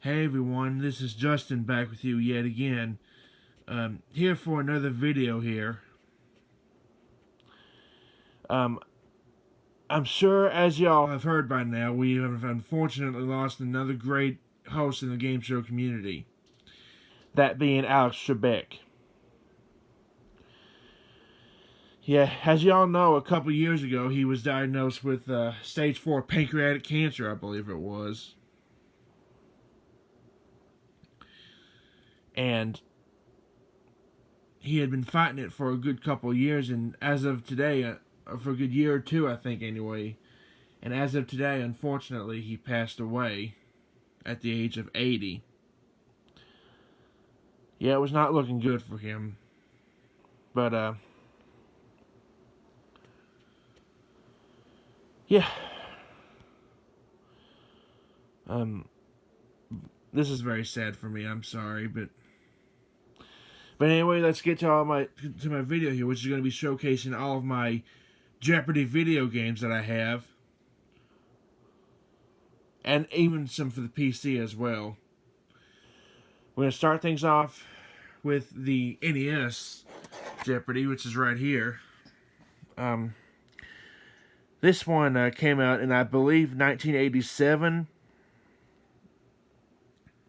Hey everyone, this is Justin back with you yet again. Here for another video here. I'm sure as y'all have heard by now, we have unfortunately lost another great host in the game show community. That being Alex Trebek. Yeah, as y'all know, a couple years ago he was diagnosed with stage 4 pancreatic cancer, I believe it was. And he had been fighting it for a good couple of years, and as of today, for a good year or two, I think anyway, and as of today, unfortunately, he passed away at the age of 80. Yeah, it was not looking good for him. But, yeah. This is very sad for me, I'm sorry, but anyway, let's get to my video here, which is going to be showcasing all of my Jeopardy video games that I have. And even some for the PC as well. We're going to start things off with the NES Jeopardy, which is right here. This one came out in, I believe, 1987.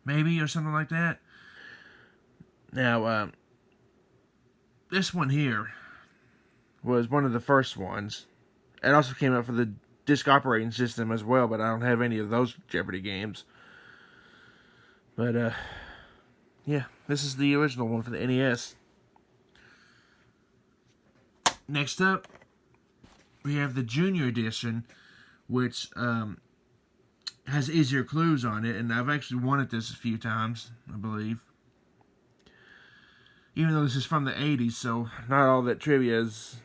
Maybe, or something like that. Now, this one here was one of the first ones. It also came out for the disk operating system as well, but I don't have any of those Jeopardy games. But, yeah, this is the original one for the NES. Next up, we have the Junior Edition, which has easier clues on it, and I've actually won at this a few times, I believe. Even though this is from the 80s, so not all that trivia is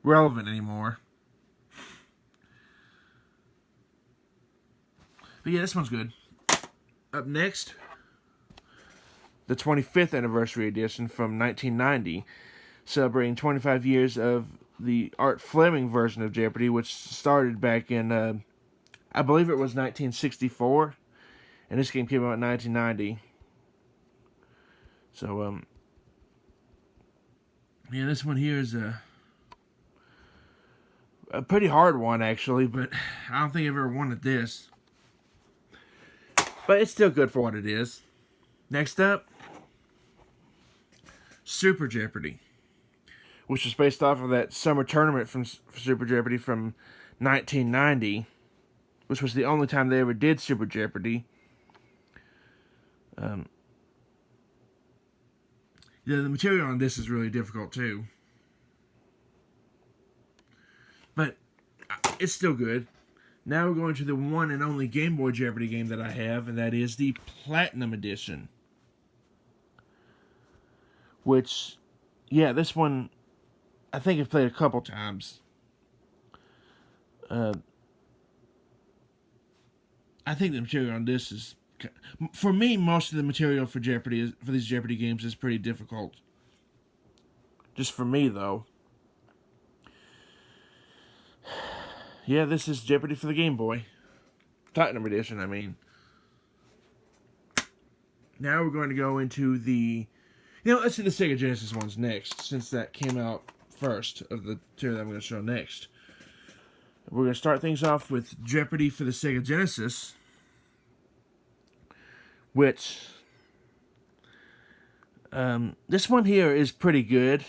relevant anymore. But yeah, this one's good. Up next, the 25th anniversary edition from 1990, celebrating 25 years of the Art Fleming version of Jeopardy, which started back in, I believe it was 1964, and this game came out in 1990. So, yeah, this one here is a pretty hard one, actually, but I don't think I've ever won at this. But it's still good for what it is. Next up, Super Jeopardy, which was based off of that summer tournament from Super Jeopardy from 1990, which was the only time they ever did Super Jeopardy. Yeah, the material on this is really difficult too, but it's still good. Now we're going to the one and only Game Boy Jeopardy game that I have, and that is the Platinum Edition. Which, yeah, this one I think I've played a couple times. I think the material on this is, for me, most of the material for Jeopardy for these Jeopardy games is pretty difficult. Just for me, though. Yeah, this is Jeopardy for the Game Boy. Platinum Edition, I mean. Now we're going to go into the... let's do the Sega Genesis ones next, since that came out first of the two that I'm going to show next. We're going to start things off with Jeopardy for the Sega Genesis, which... this one here is pretty good.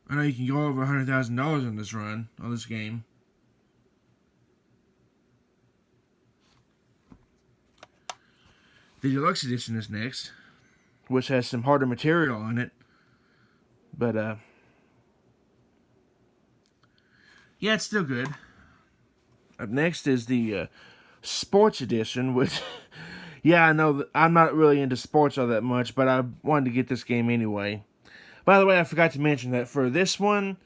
I know you can go over $100,000 on this run, on this game. The Deluxe Edition is next, which has some harder material on it. But, yeah, it's still good. Up next is the Sports Edition, which, yeah, I know that I'm not really into sports all that much, but I wanted to get this game anyway. By the way, I forgot to mention that for this one,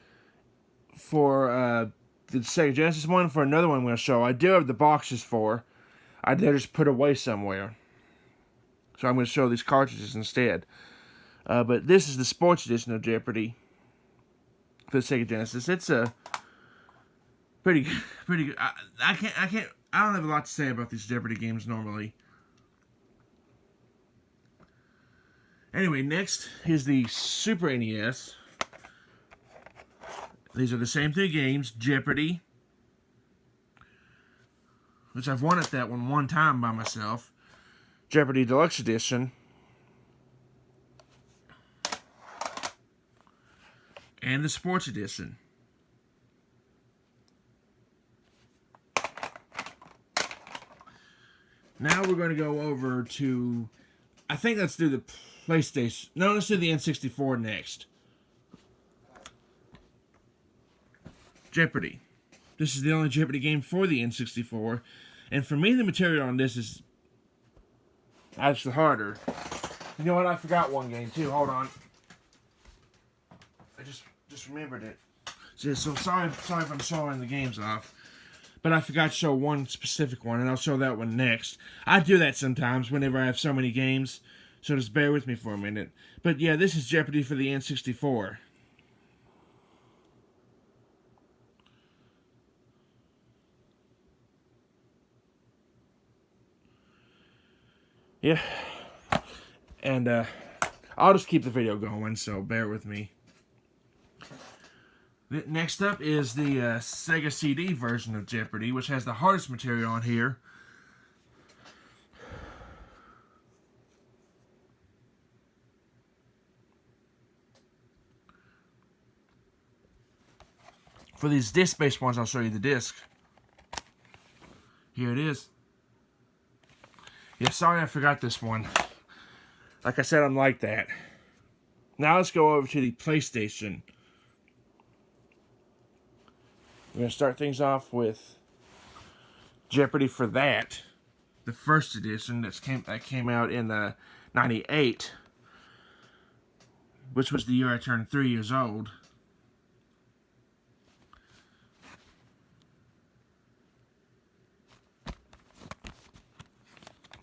for the Sega Genesis one, for another one I'm going to show, I do have the boxes for. They're just put away somewhere. So I'm going to show these cartridges instead. But this is the Sports Edition of Jeopardy for the Sega Genesis. It's a Pretty good. Pretty good. I don't have a lot to say about these Jeopardy games normally. Anyway, next is the Super NES. These are the same 3 games. Jeopardy, which I've won at that one time by myself. Jeopardy Deluxe Edition. And the Sports Edition. Now we're going to go over to... I think let's do the PlayStation. No, let's do the N64 next. Jeopardy. This is the only Jeopardy game for the N64. And for me, the material on this is actually harder. You know what? I forgot one game, too. Hold on. I just remembered it. So sorry if I'm showing the games off. But I forgot to show one specific one, and I'll show that one next. I do that sometimes whenever I have so many games, so just bear with me for a minute. But yeah, this is Jeopardy for the N64. Yeah. And I'll just keep the video going, so bear with me. Next up is the Sega Cd version of Jeopardy, which has the hardest material on here. For these disc-based ones, I'll show you the disc. Here it is. Yeah, sorry I forgot this one. Like I said, I'm like that. Now let's go over to the PlayStation. We're going to start things off with Jeopardy for that. The first edition that came out in '98. Which was the year I turned 3 years old.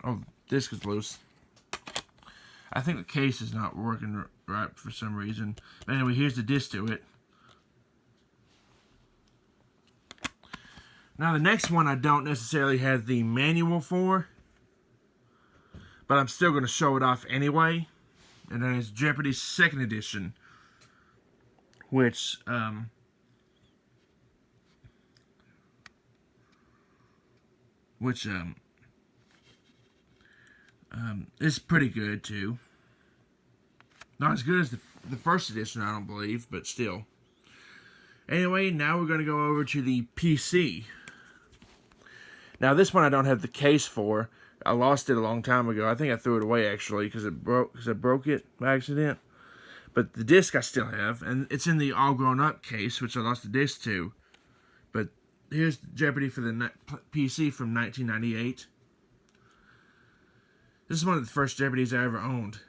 Oh, disc is loose. I think the case is not working right for some reason. But anyway, here's the disc to it. Now, the next one I don't necessarily have the manual for, but I'm still going to show it off anyway. And that is Jeopardy's second edition, which is pretty good too. Not as good as the first edition, I don't believe, but still. Anyway, now we're going to go over to the PC. Now, this one I don't have the case for. I lost it a long time ago. I think I threw it away, actually, because I broke it by accident. But the disc I still have, and it's in the All Grown Up case, which I lost the disc to. But here's Jeopardy for the PC from 1998. This is one of the first Jeopardys I ever owned.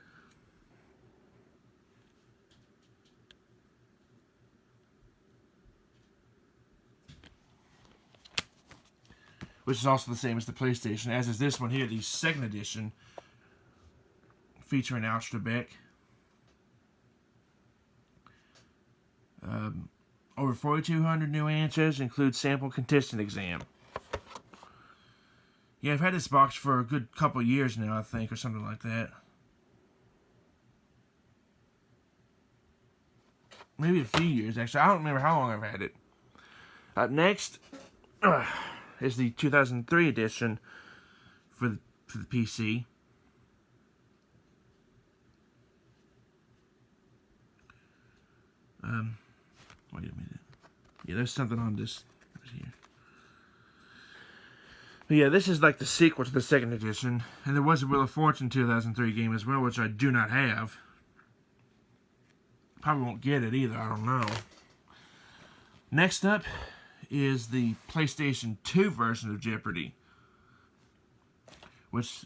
Which is also the same as the PlayStation, as is this one here, the second edition, featuring Alex Trebek. Over 4,200 new answers, include sample contestant exam. Yeah, I've had this box for a good couple years now, I think, or something like that. Maybe a few years, actually. I don't remember how long I've had it. Up next is the 2003 edition for the PC. Wait a minute. Yeah, there's something on this right here. But yeah, this is like the sequel to the second edition, and there was a Wheel of Fortune 2003 game as well, which I do not have. Probably won't get it either, I don't know. Next up is the PlayStation 2 version of Jeopardy, which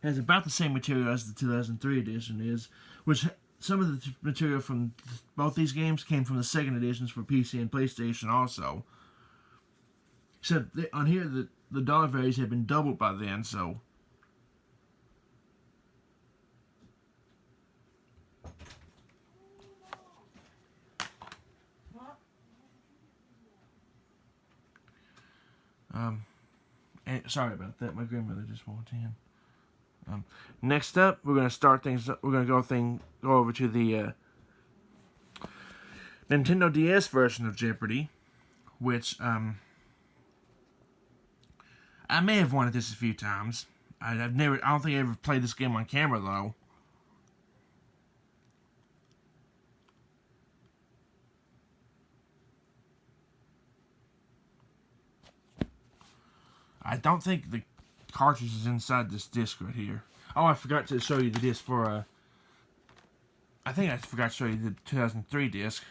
has about the same material as the 2003 edition is, which some of the material from both these games came from the second editions for PC and PlayStation also. Except on here, the dollar values have been doubled by then, so... And sorry about that. My grandmother just walked in. Next up, we're gonna start things. We're gonna go over to the Nintendo DS version of Jeopardy, which I may have wanted this a few times. I don't think I ever played this game on camera though. I don't think the cartridge is inside this disc right here. Oh, I forgot to show you the disc for, I think I forgot to show you the 2003 disc,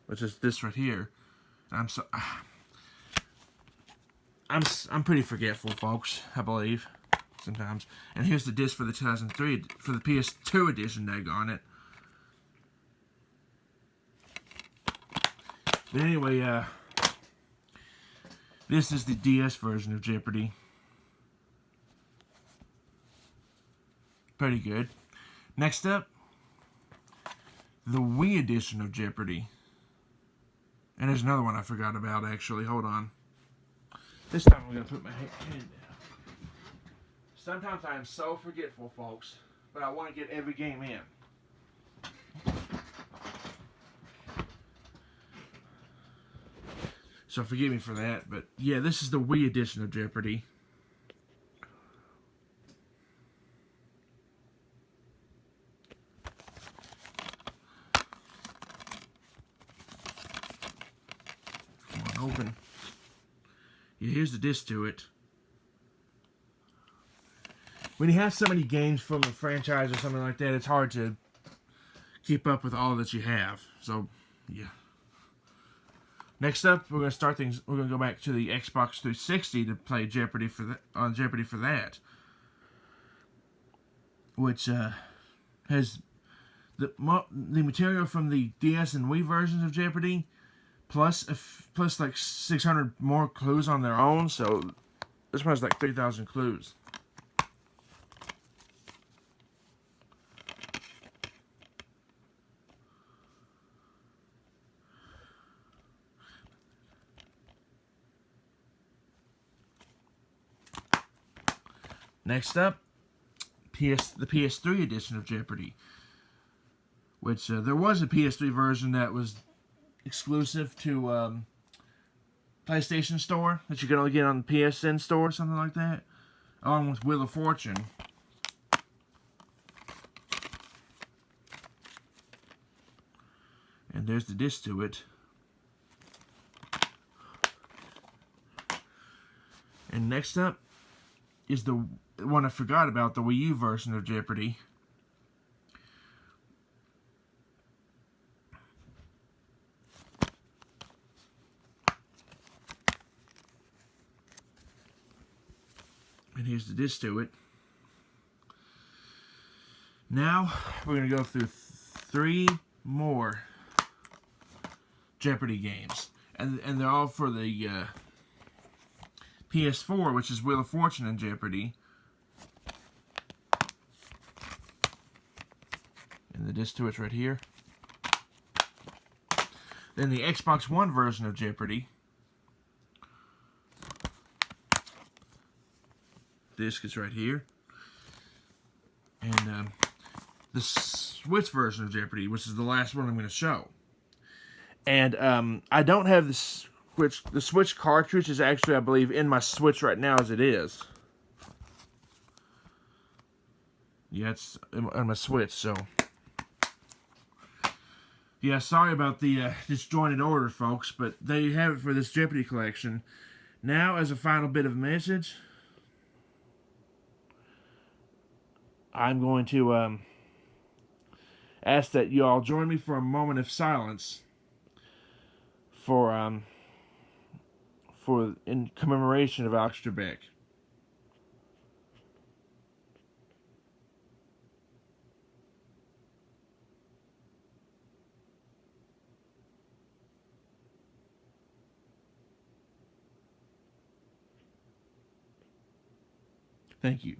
which is this right here. I'm pretty forgetful, folks, I believe, sometimes. And here's the disc for the 2003, for the PS2 edition, daggone it. But anyway, this is the DS version of Jeopardy. Pretty good. Next up, the Wii edition of Jeopardy. And there's another one I forgot about, actually. Hold on. This time I'm going to put my hand down. Sometimes I am so forgetful, folks. But I want to get every game in. So forgive me for that. But yeah, this is the Wii edition of Jeopardy. Open. Yeah, here's the disc to it. When you have so many games from a franchise or something like that, it's hard to keep up with all that you have. So, yeah. Next up, we're going to start things. We're going to go back to the Xbox 360 to play Jeopardy for that, which has the material from the DS and Wii versions of Jeopardy. Plus like 600 more clues on their own, so this one has like 3,000 clues. Next up, the PS3 edition of Jeopardy, which there was a PS3 version that was exclusive to PlayStation Store that you can only get on the PSN Store or something like that, along with Wheel of Fortune. And there's the disc to it. And next up is the one I forgot about, the Wii U version of Jeopardy. And here's the disc to it. Now, we're going to go through 3 more Jeopardy games. And they're all for the PS4, which is Wheel of Fortune and Jeopardy. And the disc to it's right here. Then the Xbox One version of Jeopardy. Disc is right here. And the Switch version of Jeopardy, which is the last one I'm going to show. And I don't have the Switch. The Switch cartridge is actually, I believe, in my Switch right now as it is. Yeah, it's on my Switch, so. Yeah, sorry about the disjointed order, folks, but there you have it for this Jeopardy collection. Now, as a final bit of message, I'm going to ask that you all join me for a moment of silence for in commemoration of Alex Trebek. Thank you.